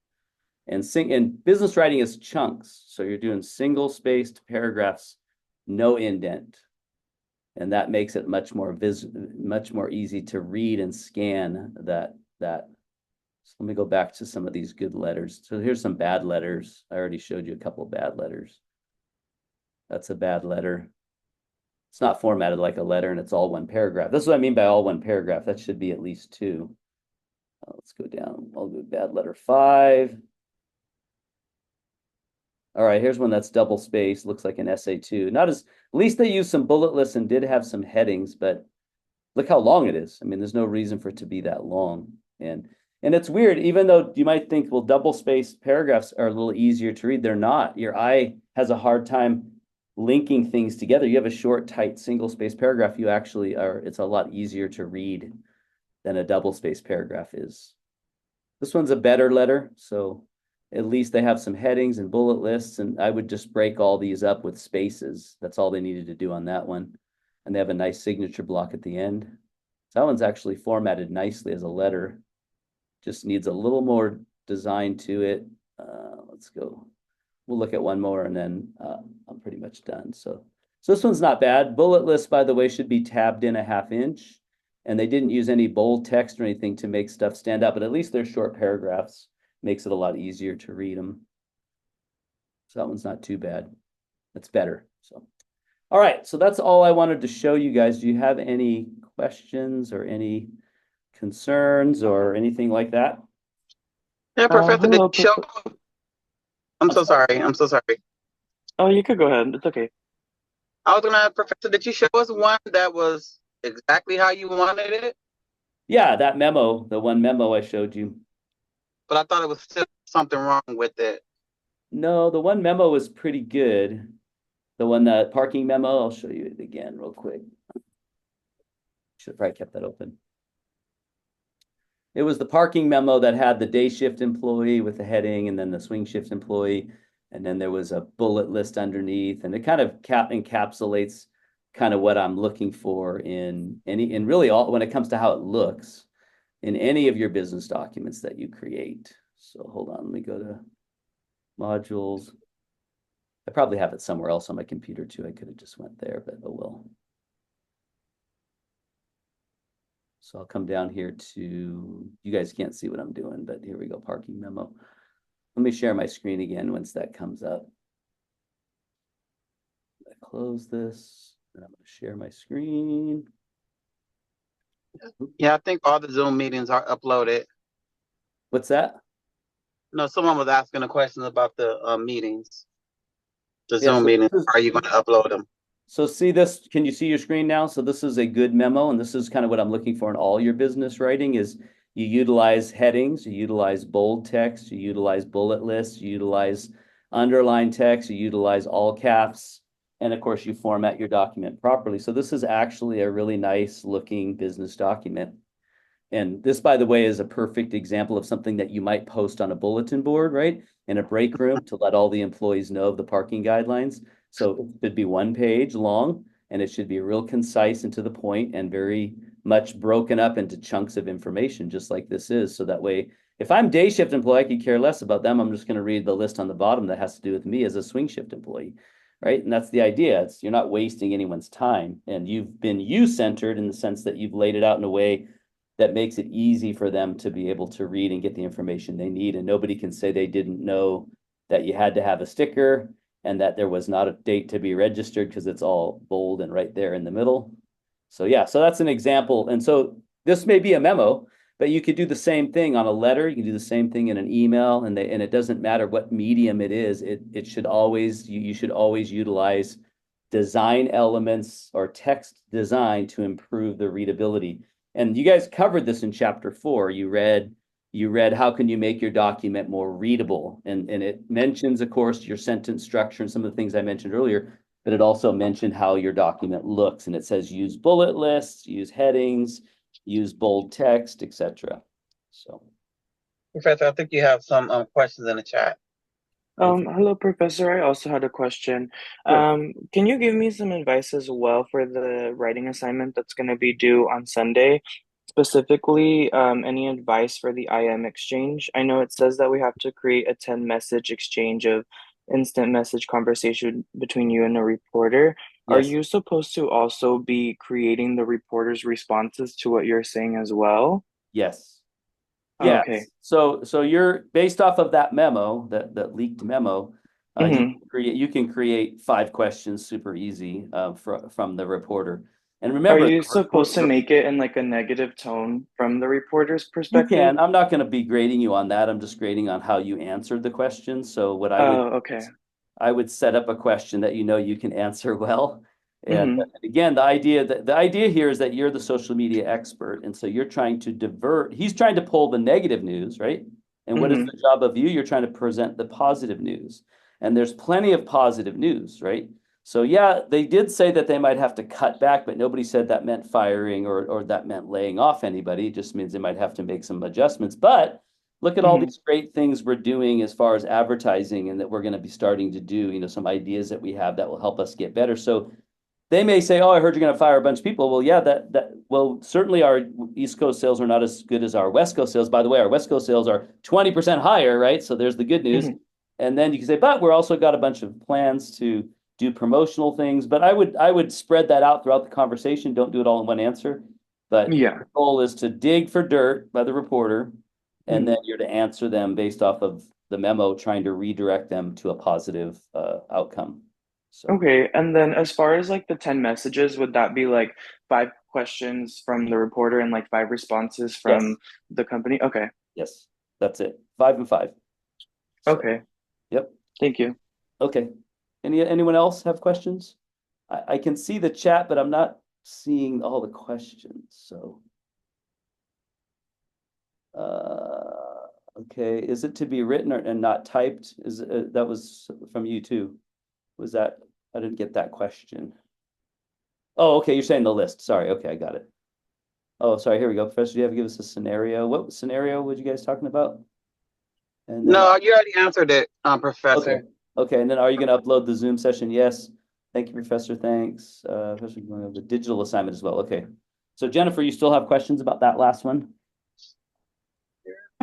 And business writing is chunks. So you're doing single spaced paragraphs, no indent. And that makes it much more easy to read and scan that. So let me go back to some of these good letters. So here's some bad letters. I already showed you a couple of bad letters. That's a bad letter. It's not formatted like a letter, and it's all one paragraph. That's what I mean by all one paragraph. That should be at least two. Let's go down. I'll go bad letter 5. All right, here's one that's double spaced. Looks like an essay too. At least they used some bullet lists and did have some headings, but look how long it is. I mean, there's no reason for it to be that long. And it's weird, even though you might think, well, double spaced paragraphs are a little easier to read. They're not. Your eye has a hard time linking things together. You have a short, tight, single spaced paragraph. It's a lot easier to read than a double spaced paragraph is. This one's a better letter, so at least they have some headings and bullet lists, and I would just break all these up with spaces. That's all they needed to do on that one. And they have a nice signature block at the end. So that one's actually formatted nicely as a letter. Just needs a little more design to it. Let's go. We'll look at one more and then I'm pretty much done. So this one's not bad. Bullet lists, by the way, should be tabbed in a 1/2 inch. And they didn't use any bold text or anything to make stuff stand out, but at least they're short paragraphs. Makes it a lot easier to read them. So that one's not too bad. It's better. So, all right. So that's all I wanted to show you guys. Do you have any questions or any concerns or anything like that? Yeah, Professor, did Hello, you show? I'm I'm so sorry. sorry. I'm so sorry. Oh, you could go ahead. It's okay. I was gonna ask Professor, did you show us one that was exactly how you wanted it? Yeah, that memo, the one memo I showed you. But I thought it was still something wrong with it. No, the one memo was pretty good. The one that parking memo, I'll show you it again real quick. Should have probably kept that open. It was the parking memo that had the day shift employee with the heading and then the swing shift employee. And then there was a bullet list underneath, and it kind of encapsulates kind of what I'm looking for in really all when it comes to how it looks in any of your business documents that you create. So hold on, let me go to modules. I probably have it somewhere else on my computer too. I could have just went there, but oh well. So I'll come down here to, you guys can't see what I'm doing, but here we go, parking memo. Let me share my screen again once that comes up. I close this, and I'm going to share my screen. Yeah, I think all the Zoom meetings are uploaded. What's that? No, someone was asking a question about the meetings, the Yeah, Zoom so meetings. this is, Are you going to upload them? so see this, can you see your screen now? So this is a good memo, and this is kind of what I'm looking for in all your business writing is you utilize headings, you utilize bold text, you utilize bullet lists, you utilize underline text, you utilize all caps, and of course you format your document properly. So this is actually a really nice looking business document. And this, by the way, is a perfect example of something that you might post on a bulletin board, right? In a break room to let all the employees know of the parking guidelines. So it should be one page long, and it should be real concise and to the point and very much broken up into chunks of information, just like this is. So that way, if I'm day shift employee, I could care less about them. I'm just going to read the list on the bottom that has to do with me as a swing shift employee, right? And that's the idea. It's you're not wasting anyone's time, and you've been you-centered in the sense that you've laid it out in a way that makes it easy for them to be able to read and get the information they need. And nobody can say they didn't know that you had to have a sticker and that there was not a date to be registered because it's all bold and right there in the middle. So yeah, so that's an example. And so this may be a memo, but you could do the same thing on a letter. You can do the same thing in an email, and it doesn't matter what medium it is. It should always, you should always utilize design elements or text design to improve the readability. And you guys covered this in chapter 4. You read how can you make your document more readable, and it mentions, of course, your sentence structure and some of the things I mentioned earlier, but it also mentioned how your document looks, and it says use bullet lists, use headings, use bold text, etc. So Professor, I think you have some questions in the chat. Hello, Professor. I also had a question. sure. Can you give me some advice as well for the writing assignment that's going to be due on Sunday? Specifically, any advice for the IM exchange? I know it says that we have to create a 10 message exchange of instant message conversation between you and a reporter. Are Yes. you supposed to also be creating the reporter's responses to what you're saying as well? Yes. Oh, Yes. okay. So you're based off of that memo, that leaked memo. Mm-hmm. You can create 5 questions super easy from the reporter. And Are remember, you supposed to make it in like a negative tone from the reporter's you perspective? can. I'm not going to be grading you on that. I'm just grading on how you answered the question. So what I would Oh, okay. I would set up a question that you know you can answer well. And Mm-hmm. again, the idea here is that you're the social media expert, and so you're trying to divert. He's trying to pull the negative news, right? And what is Mm-hmm. the job of you? You're trying to present the positive news, and there's plenty of positive news, right? So yeah, they did say that they might have to cut back, but nobody said that meant firing or that meant laying off anybody. It just means they might have to make some adjustments. But look at all Mm-hmm. these great things we're doing as far as advertising and that we're going to be starting to do, some ideas that we have that will help us get better. So they may say, oh, I heard you're going to fire a bunch of people. Well, yeah, well, certainly our East Coast sales are not as good as our West Coast sales. By the way, our West Coast sales are 20% higher, right? So there's the good news. Mm-hmm. And then you can say, but we're also got a bunch of plans to do promotional things. But I would spread that out throughout the conversation. Don't do it all in one answer. But Yeah. the goal is to dig for dirt by the reporter, and Mm-hmm. then you're to answer them based off of the memo, trying to redirect them to a positive outcome. So, Okay, and then as far as like the 10 messages, would that be like 5 questions from the reporter and like 5 responses yes, from the company? Okay, yes, that's it. 5 and 5. So, okay, yep. thank you. Okay. Anyone else have questions? I can see the chat, but I'm not seeing all the questions. So, okay, is it to be written and not typed? Is that was from you too? Was that? I didn't get that question. Oh, okay, you're saying the list. Sorry. Okay, I got it. Oh, sorry. Here we go. Professor, do you have to give us a scenario? What scenario were you guys talking about? And then, No, you already answered it, okay. Professor. Okay. And then are you going to upload the Zoom session? Yes. Thank you, Professor. Thanks. Professor, going over the digital assignment as well. Okay. So Jennifer, you still have questions about that last one?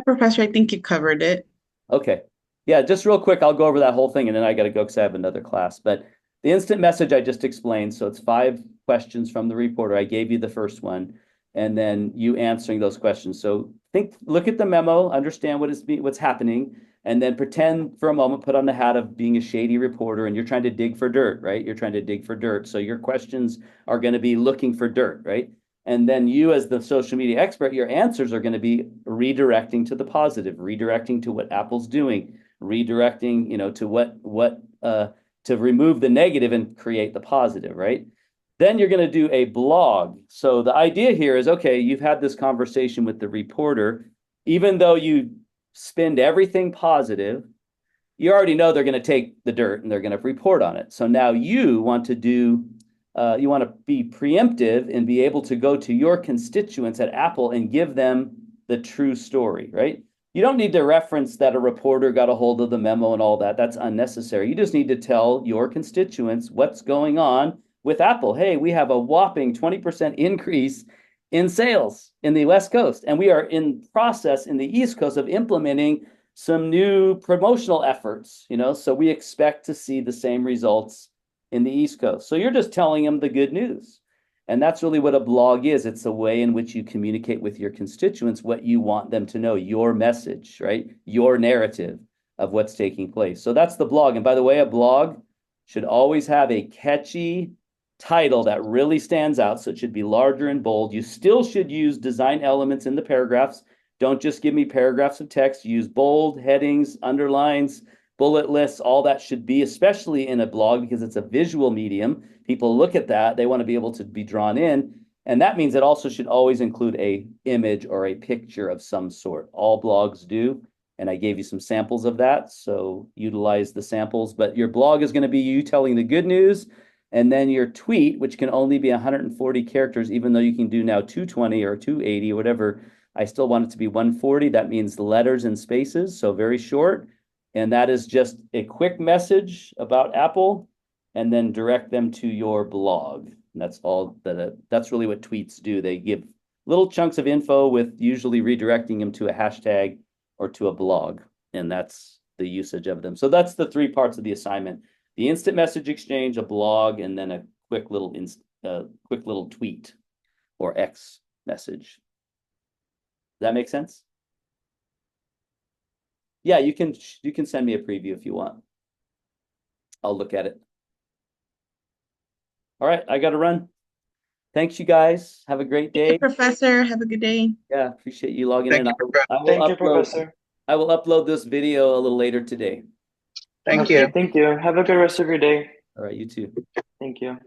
Professor, I think you covered it. Okay. Yeah, just real quick, I'll go over that whole thing and then I got to go because I have another class. But the instant message I just explained, so it's 5 questions from the reporter. I gave you the first one, and then you answering those questions. So look at the memo, understand what's happening, and then pretend for a moment, put on the hat of being a shady reporter, and you're trying to dig for dirt, right? You're trying to dig for dirt. So your questions are going to be looking for dirt, right? And then you, as the social media expert, your answers are going to be redirecting to the positive, redirecting to what Apple's doing, redirecting, to what to remove the negative and create the positive, right? Then you're going to do a blog. So the idea here is, okay, you've had this conversation with the reporter, even though you spend everything positive, you already know they're going to take the dirt and they're going to report on it. So now you want to be preemptive and be able to go to your constituents at Apple and give them the true story, right? You don't need to reference that a reporter got a hold of the memo and all that. That's unnecessary. You just need to tell your constituents what's going on with Apple. Hey, we have a whopping 20% increase in sales in the West Coast, and we are in process in the East Coast of implementing some new promotional efforts, so we expect to see the same results in the East Coast. So you're just telling them the good news. And that's really what a blog is. It's a way in which you communicate with your constituents what you want them to know, your message, right? Your narrative of what's taking place. So that's the blog. And by the way, a blog should always have a catchy title that really stands out. So it should be larger and bold. You still should use design elements in the paragraphs. Don't just give me paragraphs of text. Use bold, headings, underlines, bullet lists. All that should be, especially in a blog, because it's a visual medium. People look at that. They want to be able to be drawn in. And that means it also should always include a image or a picture of some sort. All blogs do. And I gave you some samples of that. So utilize the samples. But your blog is going to be you telling the good news. And then your tweet, which can only be 140 characters, even though you can do now 220 or 280 or whatever, I still want it to be 140. That means letters and spaces, so very short. And that is just a quick message about Apple, and then direct them to your blog. And that's all that's really what tweets do. They give little chunks of info with usually redirecting them to a hashtag or to a blog. And that's the usage of them. So that's the 3 parts of the assignment: the instant message exchange, a blog, and then a quick little tweet or X message. Does that make sense? Yeah, you can send me a preview if you want. I'll look at it. All right, I got to run. Thanks, you guys. Have a great day. Professor, have a good day. Yeah, appreciate you logging Thank in. you, Thank you, Professor. I will upload this video a little later today. Thank Okay. you. Thank you. Have a good rest of your day. All right, you too. Thank you.